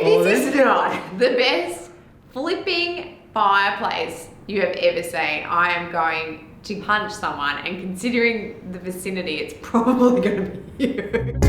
If this is not the best flipping fireplace you have ever seen, I am going to punch someone, and considering the vicinity, it's probably going to be you.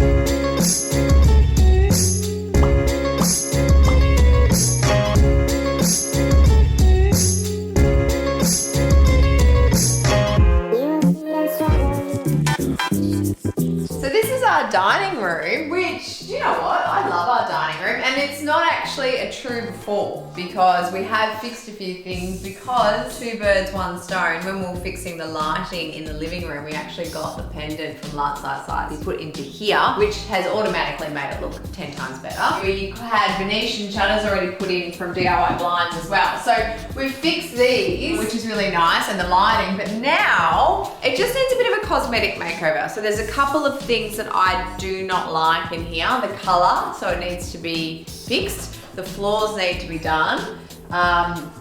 So this is our dining room, which, you know what, I love our dining room, and it's not actually a true before because we have fixed a few things, because two birds, one stone. When we were fixing the lighting in the living room, we actually got the pendant from last side we put into here, which has automatically made it look 10 times better. We had Venetian shutters already put in from DIY blinds as well. So we fixed these, which is really nice, and the lighting, but now it just needs a bit of a cosmetic makeover. So there's a couple of things that I do not like in here. The color, so it needs to be fixed. The floors need to be done.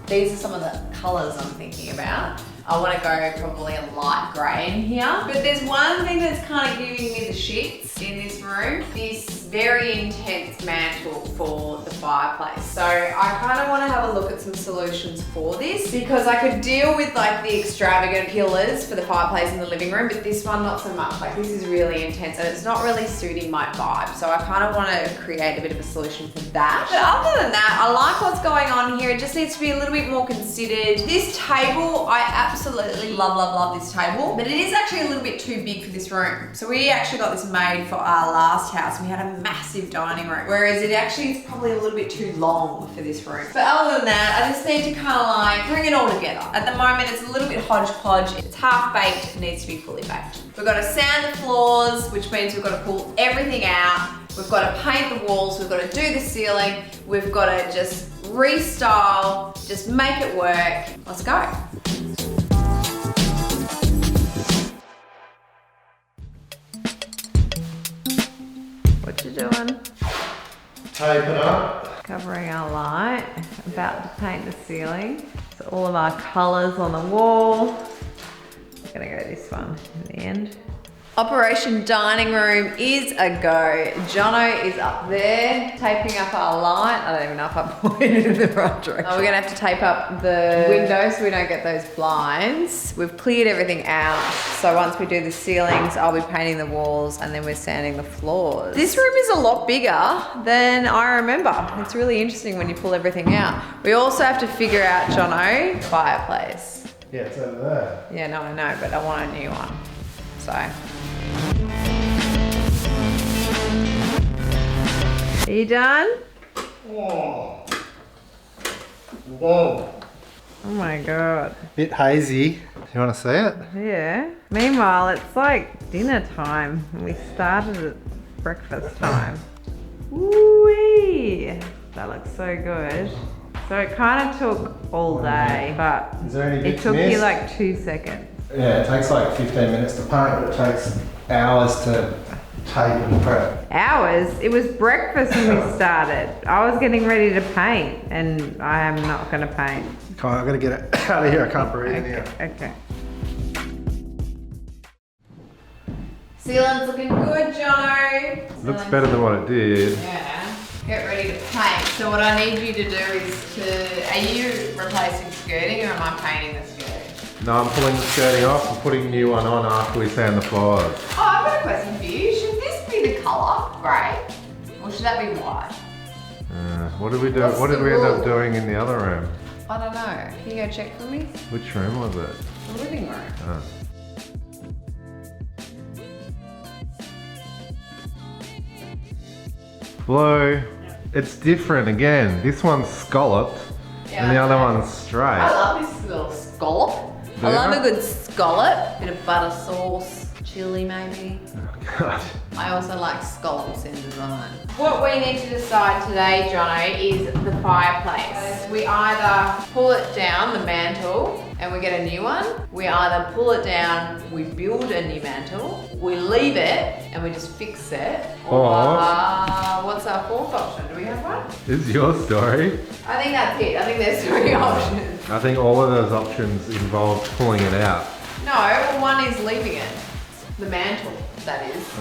These are some of the colors I'm thinking about. I want to go probably a light grey in here. But there's one thing that's kind of giving me the shits in this room. This very intense mantle for the fireplace. So I kind of want to have a look at some solutions for this, because I could deal with like the extravagant pillars for the fireplace in the living room, but this one not so much. Like this is really intense and it's not really suiting my vibe. So I kind of want to create a bit of a solution for that. But other than that, I like what's going on here. It just needs to be a little bit more considered. This table, I absolutely love this table, but it is actually a little bit too big for this room. So we actually got this made for our last house. We had a massive dining room, whereas it actually is probably a little bit too long for this room. But other than that, I just need to kind of like bring it all together. At the moment, it's a little bit hodgepodge. It's half baked, it needs to be fully baked. We've got to sand the floors, which means we've got to pull everything out. We've got to paint the walls, we've got to do the ceiling, we've got to just restyle, just make it work. Let's go. What you doing? Tape it up. Covering our light, about to paint the ceiling. So all of our colours on the wall. I'm gonna go this one in the end. Operation Dining Room is a go. Jono is up there taping up our light. I don't even know if I pointed in the right direction. We're gonna have to tape up the windows so we don't get those blinds. We've cleared everything out. So once we do the ceilings, I'll be painting the walls and then we're sanding the floors. This room is a lot bigger than I remember. It's really interesting when you pull everything out. We also have to figure out, Jono, fireplace. Yeah, it's over there. Yeah, no, I know, but I want a new one. So. Are you done? Oh. Whoa. Oh my God. Bit hazy. You want to see it? Yeah. Meanwhile, it's like dinner time. We started at breakfast time. Woo-wee. That looks so good. So it kind of took all day, but Is there any it bits took you missed? like 2 seconds. Yeah, it takes like 15 minutes to paint, but it takes hours to tape and prep. Hours? It was breakfast when we started. I was getting ready to paint and I am not going to paint. Come on, I've got to get it out of here. I can't breathe in here. Okay. Ceiling's looking good, Jono. Looks better than what it did. Yeah. Get ready to paint. So what I need you to do is are you replacing skirting or am I painting the skirting? No, I'm pulling the skirting off and putting a new one on after we sand the floors. Oh, I've got a question for you. Should this be the colour, grey? Or should that be white? What did we do? What's What did the we end up rule? doing in the other room? I don't know. Can you go check for me? Which room was it? The living room. Oh. Blue. It's different again. This one's scalloped and the other one's straight. I love this little scallop. Do I love you? a good scallop. Bit of butter sauce, chilli maybe. Oh, God. I also like scallops in design. What we need to decide today, Jono, is the fireplace. We either pull it down, the mantle, and we get a new one. We either pull it down, we build a new mantle, we leave it, and we just fix it. Or what's our fourth option? Do we have one? This is your story. I think that's it. I think there's 3 options. I think all of those options involve pulling it out. No, well, one is leaving it. The mantle, that is.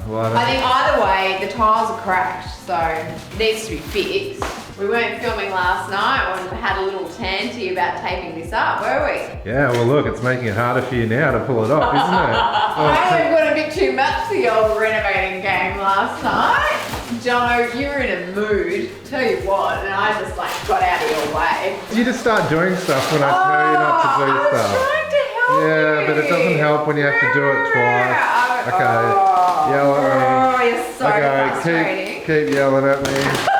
Well, I think either way, the tiles are cracked, so it needs to be fixed. We weren't filming last night and had a little tanty about taping this up, were we? yeah, well look, it's making it harder for you now to pull it off, isn't it? I think we got a bit too much for the old renovating game last night. Jono, you were in a mood, tell you what, and I just like got out of your way. You just start doing stuff when I tell you not to do I was stuff. trying to help Yeah, you. but it doesn't help when you have to do it twice. Okay, yell at me. Oh, you're so frustrating. Keep yelling at me.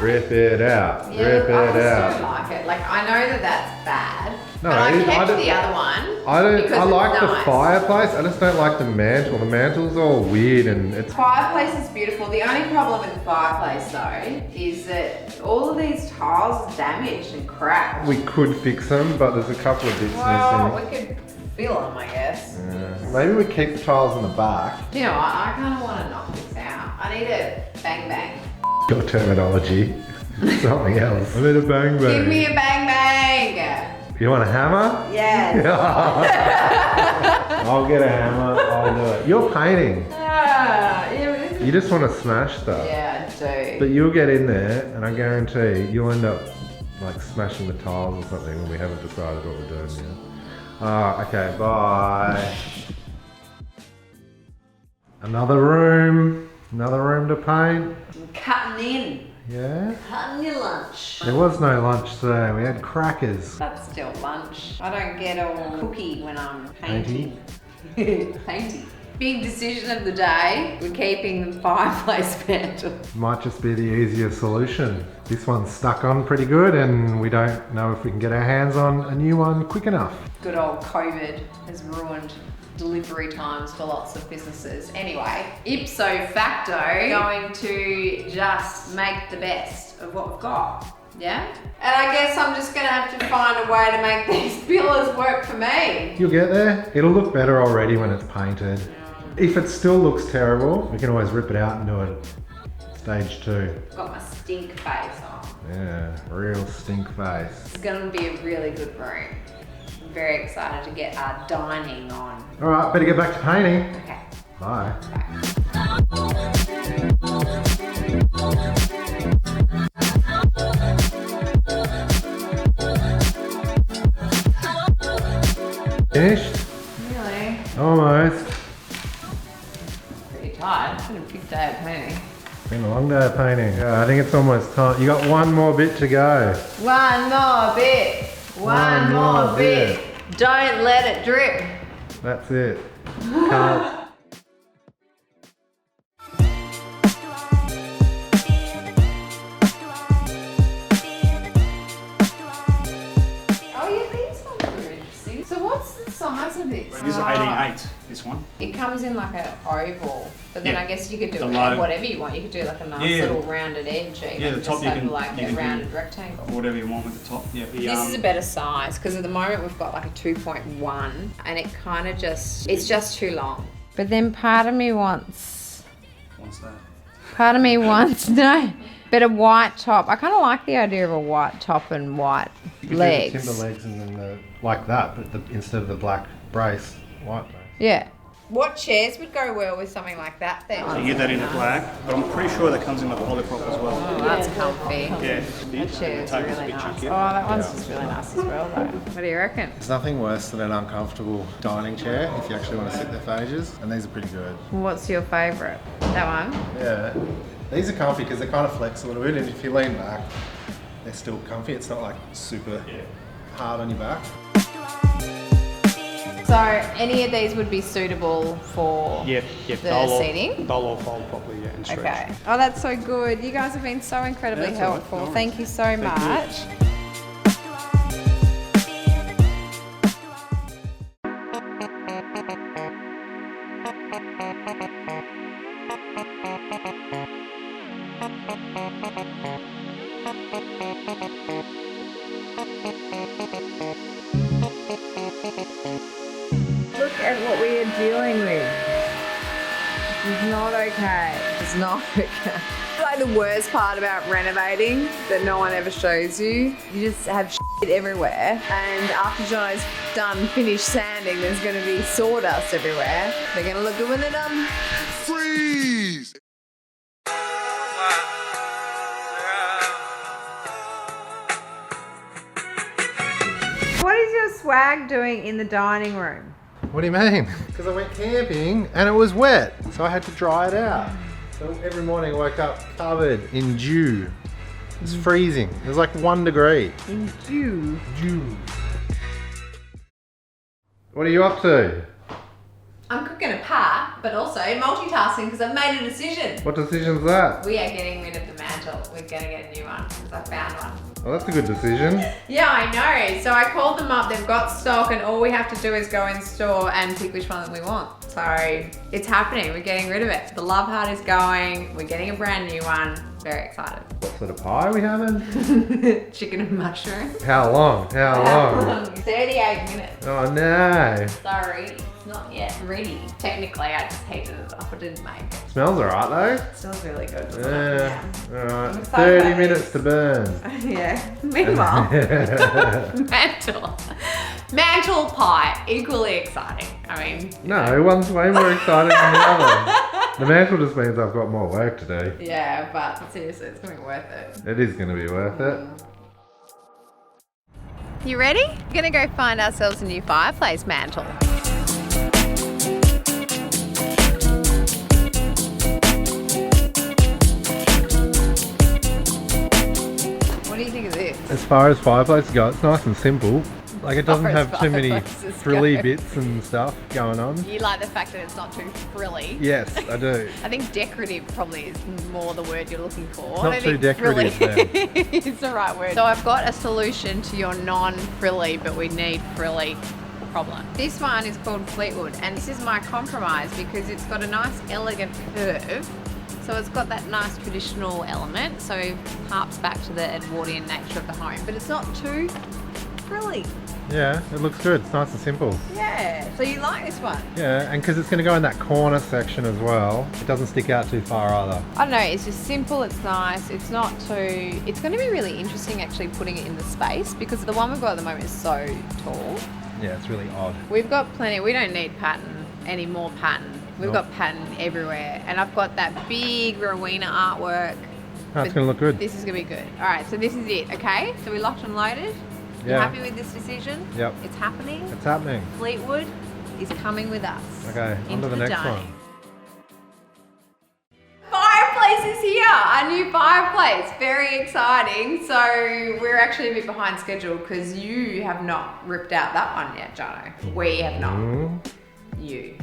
Rip it out. Yeah, Rip I it just out. don't like it. Like, I know that that's bad, No, but I kept don't- the other one. I don't. because I it's like the nice. fireplace. I just don't like the mantle. The mantle's all weird and it's. Fireplace is beautiful. The only problem with the fireplace though is that all of these tiles are damaged and cracked. We could fix them, but there's a couple of bits Well, missing. we could fill them, I guess. Yeah. Maybe we keep the tiles in the back. You know what? I kind of want to knock this out. I need a bang bang. Your terminology. Something else. I need a bang bang. Give me a bang bang. You want a hammer? Yes. I'll get a hammer. I'll do it. You're painting. Yeah, this is- You just want to smash stuff. yeah, I do. But you'll get in there, and I guarantee you'll end up like smashing the tiles or something when we haven't decided what we're doing yet. Okay, bye. Another room to paint. I'm cutting in. Yeah. Cutting your lunch. There was no lunch today. We had crackers. That's still lunch. I don't get all cookie when I'm painting. Painting. Big decision of the day. We're keeping the fireplace mantle. Might just be the easier solution. This one's stuck on pretty good, and we don't know if we can get our hands on a new one quick enough. Good old COVID has ruined delivery times for lots of businesses. Anyway, ipso facto, going to just make the best of what we've got. Yeah? And I guess I'm just gonna have to find a way to make these pillars work for me. You'll get there. It'll look better already when it's painted. If it still looks terrible, we can always rip it out and do it stage 2. Got my stink face on. Yeah, real stink face. It's gonna be a really good room. I'm very excited to get our dining on. All right, better get back to painting. Okay. Bye. Finished? Really? Almost. Pretty tired. It's been a big day of painting. Been a long day of painting. Yeah, I think it's almost time. You got one more bit to go. One more bit. One more bit. Don't let it drip. That's it. Can't. Oh yeah, these ones are interesting. So what's the size of this? This is 18.8, this one. It comes in like an oval, but then Yeah. I guess you could do The it low- whatever you want. You could do like a nice Yeah. little rounded edge. Even. Yeah, the top just you have can- like you a can do- rounded rectangle. Whatever you want with the top. Yeah. This is a better size because at the moment we've got like a 2.1 and it kind of just, it's just too long. But then part of me wants, What's that? no, but a white top. I kind of like the idea of a white top and white You could legs. do the timber legs and then the, like that, but instead of the black brace, white brace. Yeah. What chairs would go well with something like that then? So you get that in the black, but I'm pretty sure that comes in with polyprop as well. Oh, that's comfy. Yeah. That chair's Table's a really bit nice. chunkier. Oh, that one's just really nice as well though. What do you reckon? There's nothing worse than an uncomfortable dining chair if you actually want to sit there for ages, and these are pretty good. What's your favourite? That one? Yeah. These are comfy because they kind of flex a little bit, and if you lean back, they're still comfy. It's not like super hard on your back. So any of these would be suitable for Yep. the seating? They'll all fold properly, yeah, and stretch. Okay. Oh, that's so good. You guys have been so incredibly That's all right. helpful. No worries. Thank you so much. Look at what we are dealing with. It's not okay. It's not okay. Like the worst part about renovating that no one ever shows you, you just have everywhere, and after Jono's finished sanding, there's going to be sawdust everywhere. They're going to look good when they're done. Freeze! What is your swag doing in the dining room? What do you mean? Because I went camping and it was wet, so I had to dry it out. So every morning I woke up covered in dew. It's freezing. It was like 1 degree. In dew. Dew. What are you up to? I'm cooking a pie, but also multitasking because I've made a decision. What decision's that? We are getting rid of the mantle. We're going to get a new one because I found one. Well, that's a good decision. Yeah, I know. So I called them up. They've got stock, and all we have to do is go in store and pick which one that we want. So it's happening. We're getting rid of it. The love heart is going. We're getting a brand new one. Very excited. What sort of pie are we having? Chicken and mushroom. How long? How long? 38 minutes. Oh no. Sorry, it's not yet ready. Technically, I just heated it up. I didn't make it. Smells alright though. It smells really good. doesn't it? Yeah. I'm Alright. excited 30 about minutes this. to burn. Yeah. Meanwhile, mantle pie, equally exciting. I mean, No, one's way more exciting than the other. The mantle just means I've got more work to do. yeah, but seriously, it's gonna be worth it. It is going to be worth it. You ready? We're gonna go find ourselves a new fireplace mantle. What do you think of this? As far as fireplaces go, it's nice and simple. Like it doesn't far as have too many fireplaces frilly go. bits and stuff going on. You like the fact that it's not too frilly. Yes, I do. I think decorative probably is more the word you're looking for. It's not I don't too think decorative frilly is the right word. So I've got a solution to your non-frilly, but we need frilly problem. This one is called Fleetwood, and this is my compromise because it's got a nice elegant curve. So it's got that nice traditional element, so it harps back to the Edwardian nature of the home, but it's not too frilly. Yeah, it looks good. It's nice and simple. Yeah, so you like this one? Yeah, and because it's going to go in that corner section as well, it doesn't stick out too far either. I don't know, it's just simple, it's nice, it's not too... It's going to be really interesting actually putting it in the space because the one we've got at the moment is so tall. Yeah, it's really odd. We've got plenty, we don't need pattern, any more pattern. We've got pattern everywhere, and I've got that big Rowena artwork. Oh, it's But going to look good. This is going to be good. All right, so this is it, okay? So we locked and loaded. You Yeah. happy with this decision? Yep. It's happening. It's happening. Fleetwood is coming with us. Okay, on into to the next dining. one. Fireplace is here, a new fireplace. Very exciting. So we're actually a bit behind schedule because you have not ripped out that one yet, Jono. We have not. Mm. You.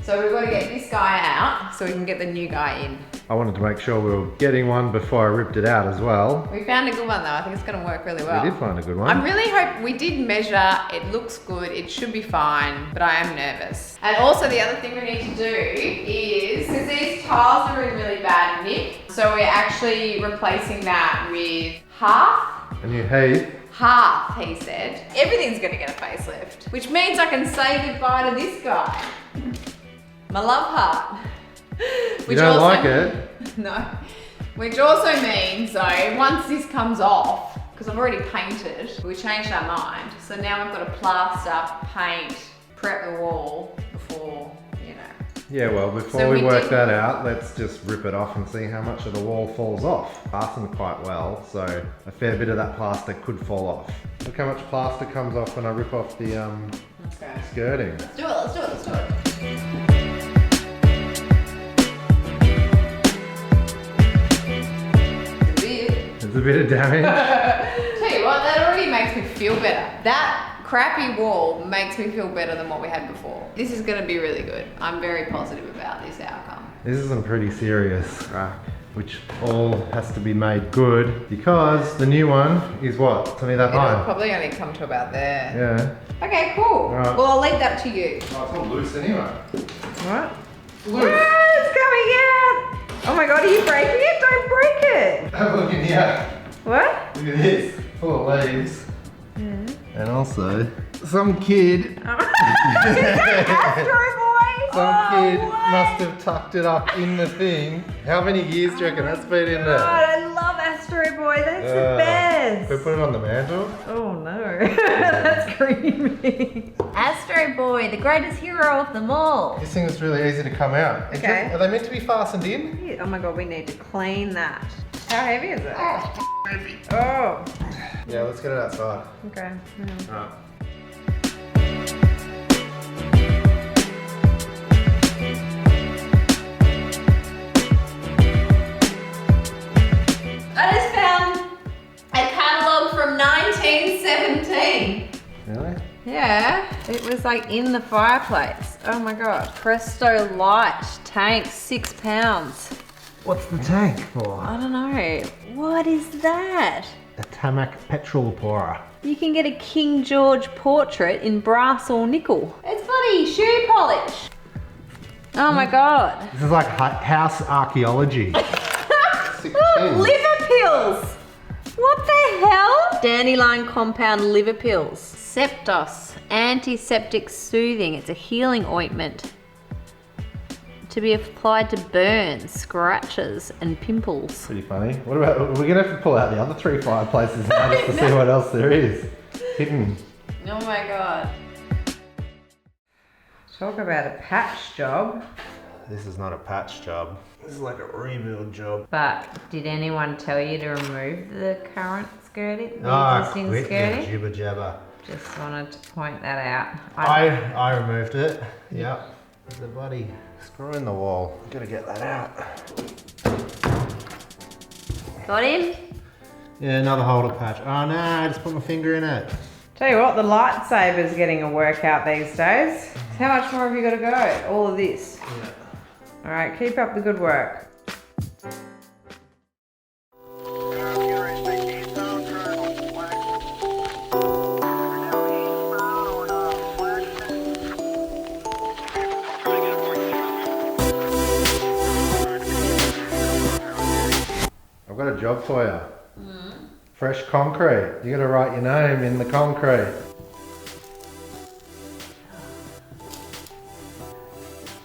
So we've got to get this guy out so we can get the new guy in. I wanted to make sure we were getting one before I ripped it out as well. We found a good one though. I think it's going to work really well. We did find a good one. I'm really hope we did measure. It looks good. It should be fine, but I am nervous. And also the other thing we need to do is, because these tiles are in really bad nick, so we're actually replacing that with half. A new heat. Half, he said. Everything's gonna get a facelift, which means I can say goodbye to this guy. My love heart. You don't like it? No. Which also means though, once this comes off, because I've already painted, we changed our mind. So now we've got to plaster, paint, prep the wall before, you know. Yeah, well, before So we we work did- that out, let's just rip it off and see how much of the wall falls off. Fastened quite well, so a fair bit of that plaster could fall off. Look how much plaster comes off when I rip off the Okay. skirting. Let's do it, let's do it, let's do it. There's a bit of damage. Tell you what, that already makes me feel better. That crappy wall makes me feel better than what we had before. This is gonna be really good. I'm very positive about this outcome. This is some pretty serious crack, which all has to be made good because the new one is what? It's only that It'll high. probably only come to about there. Yeah. Okay, cool. Alright. Well, I'll leave that to you. Oh, it's not loose anyway. What? Loose. It's coming out! Oh my god, are you breaking it? Don't break it! Have a look in here. What? Look at this. Full of leaves. And also, some kid Astro Boy! Some kid what? must have tucked it up in the thing. How many years do you reckon that's been in God, there? I love Astro Boy. That's the Uh, best. is. we put it on the mantle? Oh no, that's creepy. Astro Boy, the greatest hero of them all. This thing is really easy to come out. Okay. Are they meant to be fastened in? Oh my god, we need to clean that. How heavy is it? Heavy. Oh. Yeah, let's get it outside. Okay. Alright. I just found a catalogue from 1917. Really? Yeah, it was like in the fireplace. Oh my god. Presto Light tank, £6. What's the tank for? I don't know. What is that? A Tamac petrol pourer. You can get a King George portrait in brass or nickel. It's bloody shoe polish. Oh my god. This is like house archaeology. Liver pills. What the hell? Dandelion compound liver pills. Septos, antiseptic soothing. It's a healing ointment to be applied to burns, scratches, and pimples. Pretty funny. What about, we're gonna have to pull out the other 3 fireplaces now just to see what else there is hidden. Oh my god. Talk about a patch job. This is not a patch job. This is like a rebuild job. But did anyone tell you to remove the current skirting? Ah, The existing quit skirting? your jibber jabber. Just wanted to point that out. I removed it. Yep. There's a bloody screw in the wall. Gotta get that out. Got him? Yeah, another holder patch. Oh no, I just put my finger in it. Tell you what, the lightsaber's getting a workout these days. How much more have you got to go? All of this. Yeah. All right, keep up the good work. I've got a job for you. Fresh concrete. You gotta write your name in the concrete.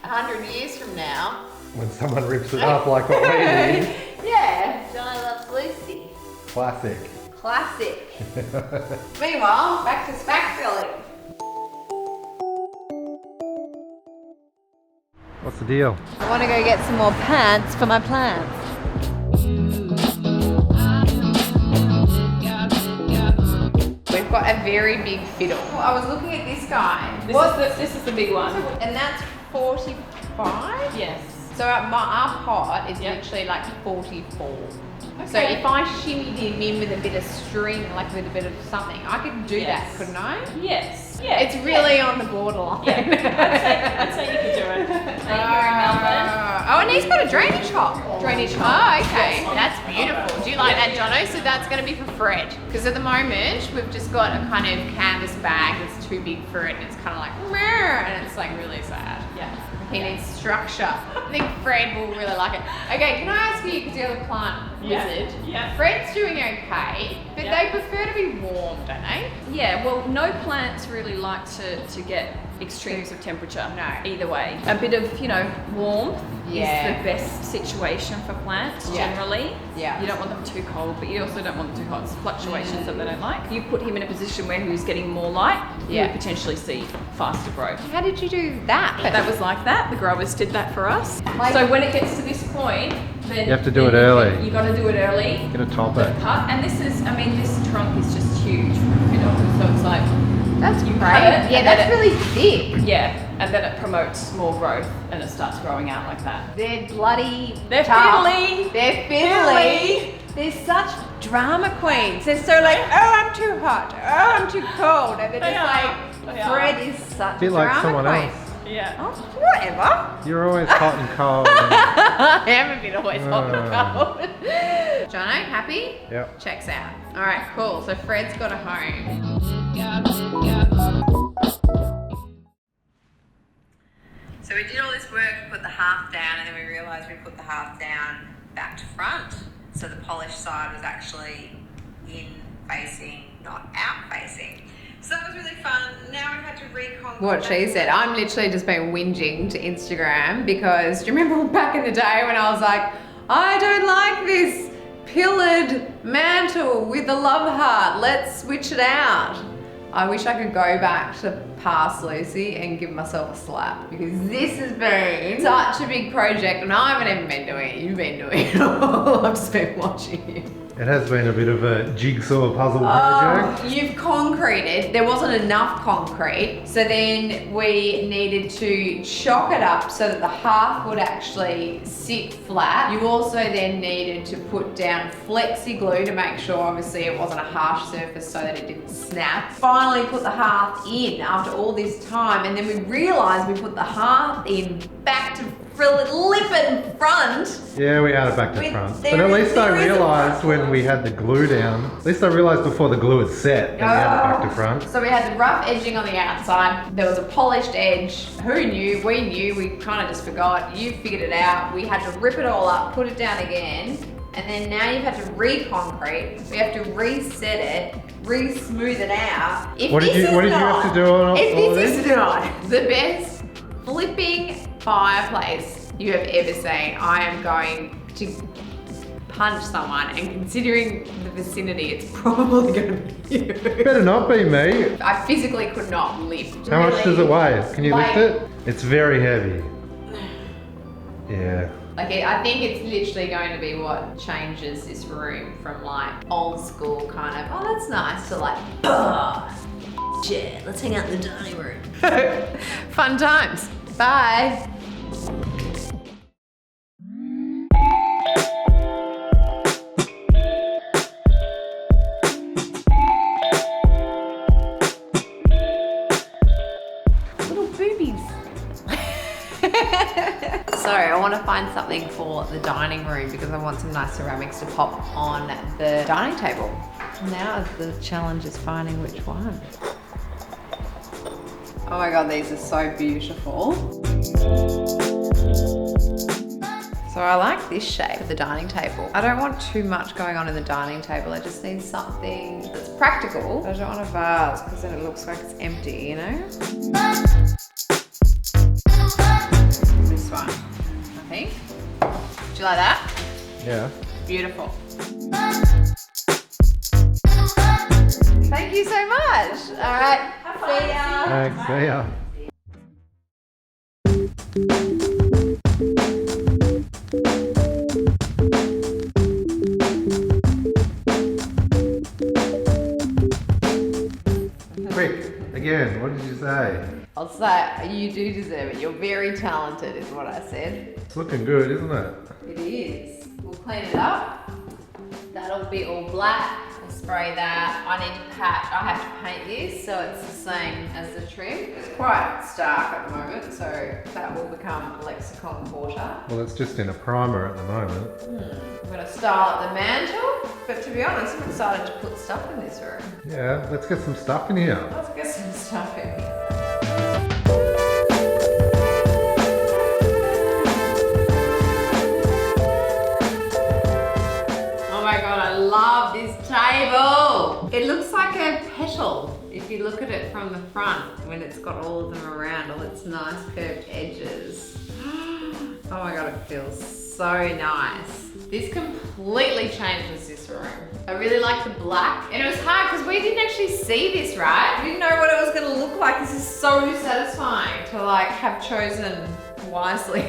100 years from now. When someone rips it up like what we did. Yeah, Johnny loves Lucy. Classic. Classic. Meanwhile, back to spack filling. What's the deal? I want to go get some more pants for my plants. We've got a very big fiddle. Well, I was looking at this guy. This is the big one. And that's 45? Yes. So our pot is Yep. literally like 44. So Okay. if I shimmied him in with a bit of string, like with a bit of something, I could do Yes. that, couldn't I? Yes. Yeah. It's really on the borderline. Yeah. I'd say you could do it. You're in Melbourne. Oh, and he's got a drainage hole. Drainage hole. Oh, okay. That's beautiful. Do you like that, Jono? So that's going to be for Fred. Because at the moment, we've just got a kind of canvas bag that's too big for it, and it's kind of like, meh, and it's like really sad. Yeah. He needs structure. I think Fred will really like it. Okay, can I ask you, because you're the plant wizard, Yeah. Fred's doing okay, but Yeah. they prefer to be warm, don't they? Yeah, well, no plants really like to get extremes of temperature. No. Either way. A bit of, warmth Yeah. is the best situation for plants Yeah. generally. Yeah. You don't want them too cold, but you also don't want them too hot. It's fluctuations that they don't like. You put him in a position where he was getting more light, you Yeah. would potentially see faster growth. How did you do that? That was like that. The growers did that for us. So when it gets to this point, then You have to do it then early. You got to do it early. Gonna top it. Cut, and this trunk is just huge for a fiddle. So it's like That's you great. cut it, Yeah, and that's then it- really thick. yeah, and then it promotes more growth and it starts growing out like that. They're bloody They're tough. fiddly. They're fiddly. They're such drama queens. They're so like, oh, I'm too hot. Oh, I'm too cold. And they're They just are. like, They are. Fred is such Bit a like drama someone queen. else. Yeah. Oh, whatever. You're always hot and cold. I am a bit always hot and Ah. cold. Jono, happy? Yep. Checks out. All right, cool. So Fred's got a home. So we did all this work, put the half down, and then we realised we put the half down back to front. So the polished side was actually in facing, not out facing. So that was really fun. Now we've had to reconquer. What she said. I'm literally just been whinging to Instagram because do you remember back in the day when I was like, I don't like this pillared mantle mantle with a love heart. Let's switch it out. I wish I could go back to Past Lucy and give myself a slap because this has been such a big project and I haven't even been doing it. You've been doing it all. I've just been watching you. It has been a bit of a jigsaw puzzle project. You've concreted. There wasn't enough concrete, so then we needed to chock it up so that the hearth would actually sit flat. You also then needed to put down flexi glue to make sure obviously it wasn't a harsh surface so that it didn't snap. Finally put the hearth in after all this time, and then we realised we put the hearth in back to flippin' front. Yeah, we had it back to front. But at least I realised when we had the glue down, at least I realised before the glue had set that we had it back to front. So we had the rough edging on the outside. There was a polished edge. Who knew? We knew. We kind of just forgot. You figured it out. We had to rip it all up, put it down again. And then now you've had to re-concrete. We have to reset it, re-smooth it out. What did you have to do on all If this? this is not the best flipping fireplace you have ever seen, I am going to punch someone, and considering the vicinity, it's probably going to be you. Better not be me. I physically could not lift. How much does it weigh? Can you Like- lift it? It's very heavy. Yeah. I think it's literally going to be what changes this room from like old school kind of, oh that's nice, to like, yeah, let's hang out in the dining room. Fun times. Bye. Little boobies. Sorry, I want to find something for the dining room because I want some nice ceramics to pop on the dining table. Now the challenge is finding which one. Oh my god, these are so beautiful. So I like this shape of the dining table. I don't want too much going on in the dining table. I just need something that's practical. I don't want a vase because then it looks like it's empty, you know? This one, I think. Do you like that? Yeah. Beautiful. Thank you so much. All right, see ya. Thanks. See ya. Quick, again, what did you say? I'll say you do deserve it. You're very talented is what I said. It's looking good, isn't it? It is. We'll clean it up. That'll be all black. We'll spray that. I need to patch. I have to paint this so it's the same as the trim. It's quite stark at the moment, so that will become lexicon quarter. Well, it's just in a primer at the moment. I'm going to style up the mantle, but to be honest, I'm excited to put stuff in this room. Yeah, let's get some stuff in here. Let's get some stuff in here. Oh my god, I love this table. It looks like a petal if you look at it from the front when it's got all of them around, all its nice curved edges. Oh my god, it feels so nice. This completely changes this room. I really like the black, and it was hard because we didn't actually see this, right? We didn't know what it was going to look like. This is so satisfying to like have chosen wisely.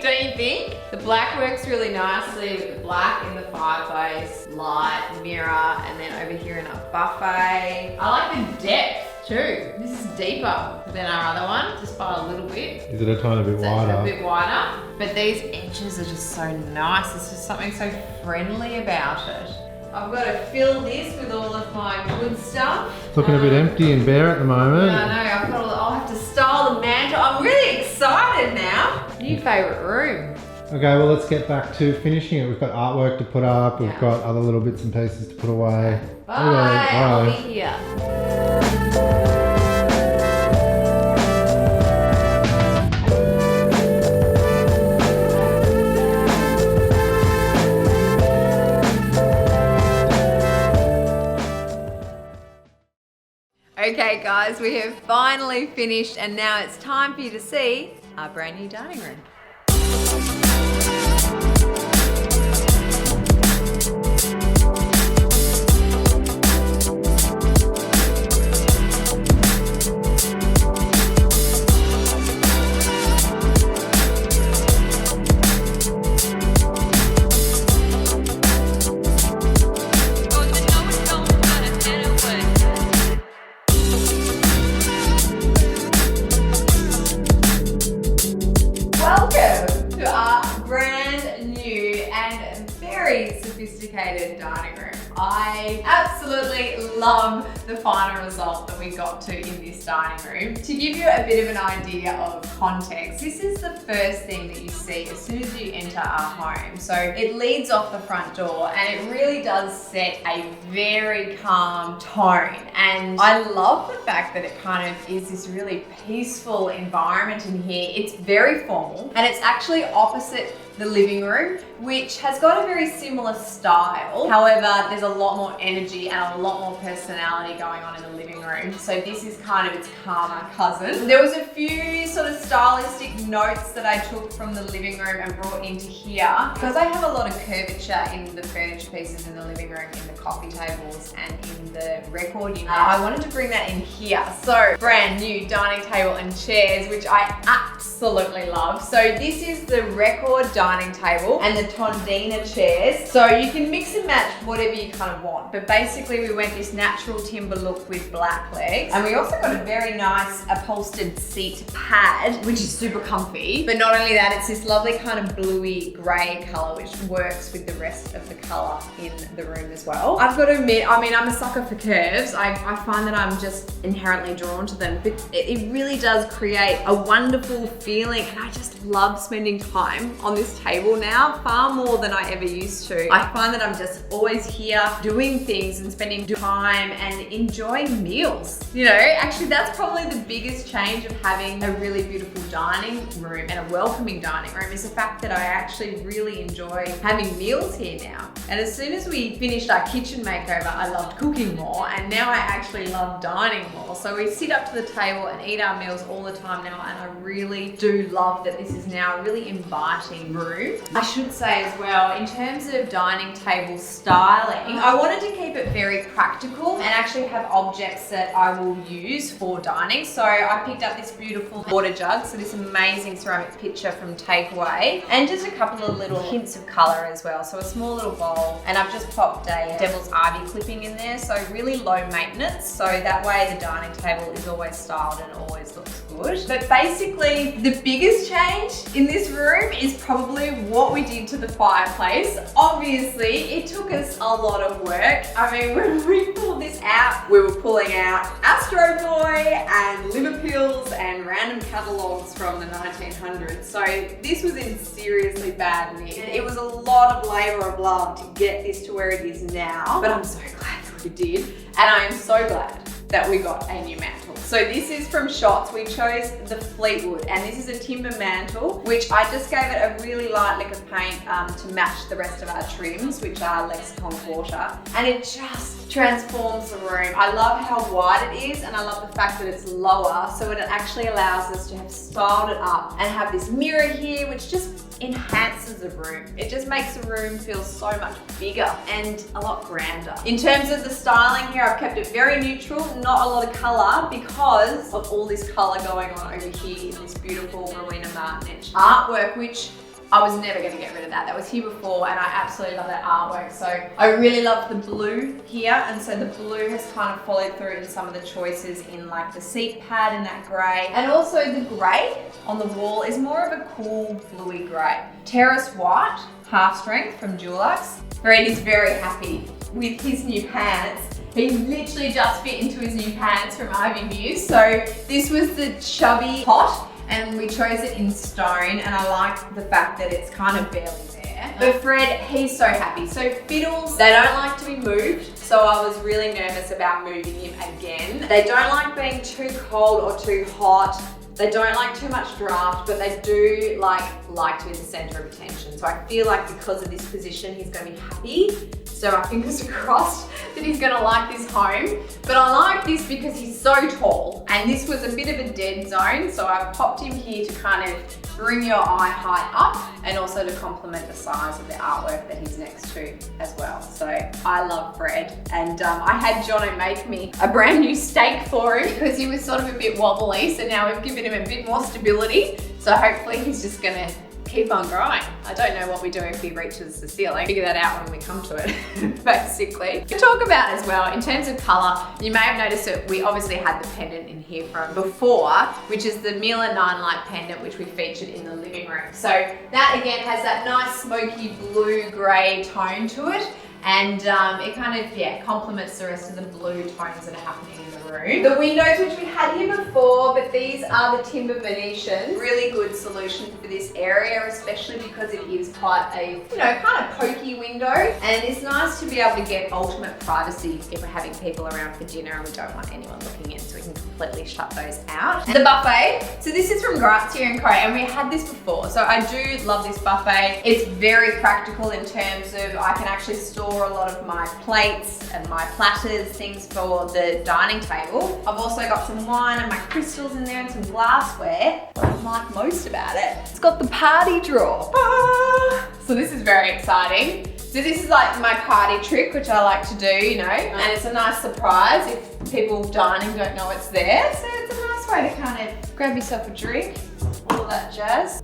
Don't you think? The black works really nicely with the black in the fireplace, light, mirror, and then over here in our buffet. I like the depth too. This is deeper than our other one, just by a little bit. Is it a tiny bit It's wider? a bit wider, but these edges are just so nice. There's just something so friendly about it. I've got to fill this with all of my good stuff. It's looking a bit empty and bare at the moment. Yeah, I know. I'll have to style the mantle. I'm really excited now. New favourite room. Okay, well let's get back to finishing it. We've got artwork to put up, we've Yeah. got other little bits and pieces to put away. Bye. Okay, I'll bye. be here. Okay guys, we have finally finished and now it's time for you to see our brand new dining room. dining room. I absolutely love the final result that we got to in this dining room. To give you a bit of an idea of context, this is the first thing that you see as soon as you enter our home. So it leads off the front door and it really does set a very calm tone. And I love the fact that it kind of is this really peaceful environment in here. It's very formal and it's actually opposite the living room, which has got a very similar style. However, there's a lot more energy and a lot more personality going on in the living room. So this is kind of its calmer cousin. There was a few sort of stylistic notes that I took from the living room and brought into here. Because I have a lot of curvature in the furniture pieces in the living room, in the coffee tables and in the record unit, I wanted to bring that in here. So brand new dining table and chairs, which I absolutely love. So this is the record dining table and the Tondina chairs. So you can mix and match whatever you kind of want. But basically we went this natural timber look with black legs. And we also got a very nice upholstered seat pad, which is super comfy. But not only that, it's this lovely kind of bluey grey colour, which works with the rest of the colour in the room as well. I've got to admit, I mean, I'm a sucker for curves. I find that I'm just inherently drawn to them, but it really does create a wonderful feeling. And I just love spending time on this table now, far more than I ever used to. I find that I'm just always here doing things and spending time and enjoying meals. You know, actually that's probably the biggest change of having a really beautiful dining room and a welcoming dining room is the fact that I actually really enjoy having meals here now. And as soon as we finished our kitchen makeover, I loved cooking more, and now I actually love dining more. So we sit up to the table and eat our meals all the time now, and I really do love that this is now a really inviting room. I should say as well, in terms of dining table styling, I wanted to keep it very practical and actually have objects that I will use for dining. So I picked up this beautiful water jug, so this amazing ceramic pitcher from Takeaway, and just a couple of little hints of colour as well. So a small little bowl, and I've just popped a devil's ivy clipping in there, so really low maintenance, so that way the dining table is always styled and always looks good. But basically the biggest change in this room is probably what we did to the fireplace. Obviously it took us a lot of work. I mean, when we pulled this out, we were pulling out Astro Boy and Liverpools and random catalogues from the 1900s. So this was in seriously bad nick. It was a lot of labour of love to get this to where it is now, but I'm so glad that we did, and I am so glad that we got a new mantle. So this is from Shots. We chose the Fleetwood, and this is a timber mantle, which I just gave it a really light lick of paint to match the rest of our trims, which are Lexicon Quarter, and it just transforms the room. I love how wide it is, and I love the fact that it's lower, so it actually allows us to have styled it up and have this mirror here, which just enhances the room. It just makes the room feel so much bigger and a lot grander. In terms of the styling here, I've kept it very neutral, not a lot of colour, because of all this colour going on over here in this beautiful Rowena Martin-etched artwork, which I was never going to get rid of that. That was here before, and I absolutely love that artwork. So I really love the blue here, and so the blue has kind of followed through in some of the choices in like the seat pad in that grey, and also the grey on the wall is more of a cool bluey grey. Terrace white, half strength from Dulux. Fred is very happy with his new pants. He literally just fit into his new pants from Ivy Muse. So this was the chubby pot, and we chose it in stone, and I like the fact that it's kind of barely there. But Fred, he's so happy. So fiddles, they don't like to be moved, so I was really nervous about moving him again. They don't like being too cold or too hot. They don't like too much draft, but they do like to be the centre of attention. So I feel like because of this position, he's going to be happy. So my fingers are crossed that he's gonna like this home. But I like this because he's so tall, and this was a bit of a dead zone, so I popped him here to kind of bring your eye height up, and also to complement the size of the artwork that he's next to as well. So I love Fred, and I had Jono make me a brand new stake for him because he was sort of a bit wobbly, so now we've given him a bit more stability. So hopefully he's just gonna keep on growing. I don't know what we do if he reaches the ceiling. Figure that out when we come to it, basically. To talk about as well, in terms of colour, you may have noticed that we obviously had the pendant in here from before, which is the Miele 9 Light pendant, which we featured in the living room. So that again has that nice smoky blue grey tone to it. And it kind of, complements the rest of the blue tones that are happening in the room. The windows, which we had here before, but these are the timber Venetians. Really good solution for this area, especially because it is quite a, kind of pokey window. And it's nice to be able to get ultimate privacy if we're having people around for dinner and we don't want anyone looking in, so we can completely shut those out. And the buffet. So this is from Grazia & Co, and we had this before. So I do love this buffet. It's very practical in terms of I can actually store a lot of my plates and my platters, things for the dining table. I've also got some wine and my crystals in there and some glassware. What I like most about it, it's got the party drawer. So this is very exciting. So this is like my party trick, which I like to do, and it's a nice surprise if people dining don't know it's there. So it's a nice way to kind of grab yourself a drink, all that jazz.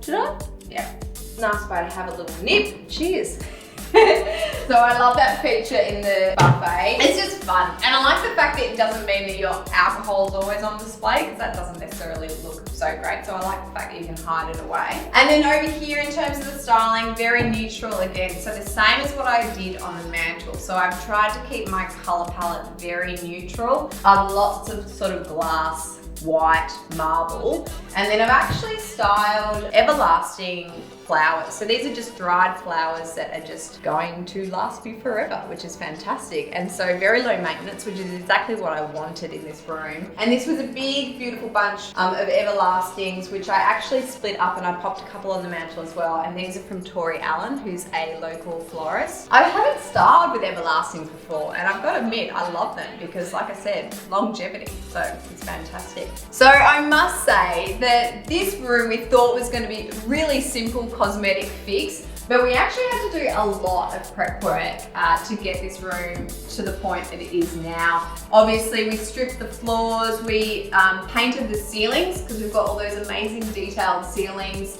Yeah, nice way to have a little nip. Cheers. So I love that feature in the buffet. It's just fun. And I like the fact that it doesn't mean that your alcohol is always on display, because that doesn't necessarily look so great. So I like the fact that you can hide it away. And then over here in terms of the styling, very neutral again. So the same as what I did on the mantle. So I've tried to keep my color palette very neutral. Lots of sort of glass, white, marble. And then I've actually styled everlasting flowers. So these are just dried flowers that are just going to last me forever, which is fantastic. And so very low maintenance, which is exactly what I wanted in this room. And this was a big, beautiful bunch of everlastings, which I actually split up and I popped a couple on the mantle as well. And these are from Tori Allen, who's a local florist. I haven't styled with everlastings before, and I've got to admit, I love them because, like I said, longevity. So it's fantastic. So I must say that this room we thought was going to be really simple cosmetic fix, but we actually had to do a lot of prep work to get this room to the point that it is now. Obviously, we stripped the floors, we painted the ceilings because we've got all those amazing detailed ceilings.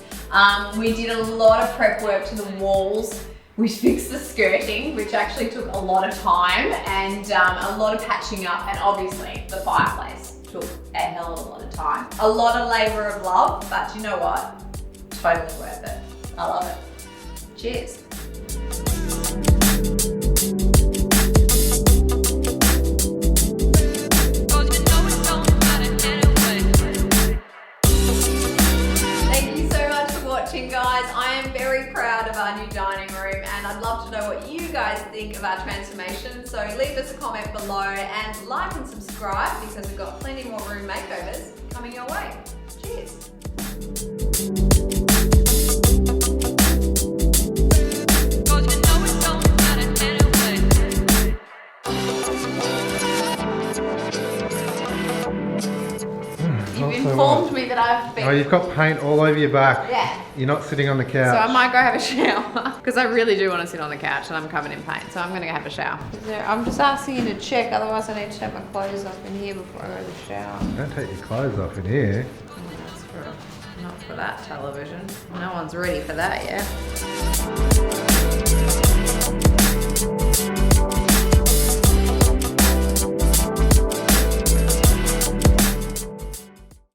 We did a lot of prep work to the walls. We fixed the skirting, which actually took a lot of time, and a lot of patching up, and obviously the fireplace took a hell of a lot of time. A lot of labor of love, but you know what? Totally worth it. I love it. Cheers. Thank you so much for watching, guys. I am very proud of our new dining room, and I'd love to know what you guys think of our transformation. So leave us a comment below and like and subscribe, because we've got plenty more room makeovers coming your way. Cheers. You've informed me that I've been... Oh, you've got paint all over your back. Yeah. You're not sitting on the couch. So I might go have a shower, because I really do want to sit on the couch and I'm covered in paint, so I'm going to go have a shower. I'm just asking you to check, otherwise I need to take my clothes off in here before I go to the shower. Don't take your clothes off in here. Oh, that's not for that television. No one's ready for that yet.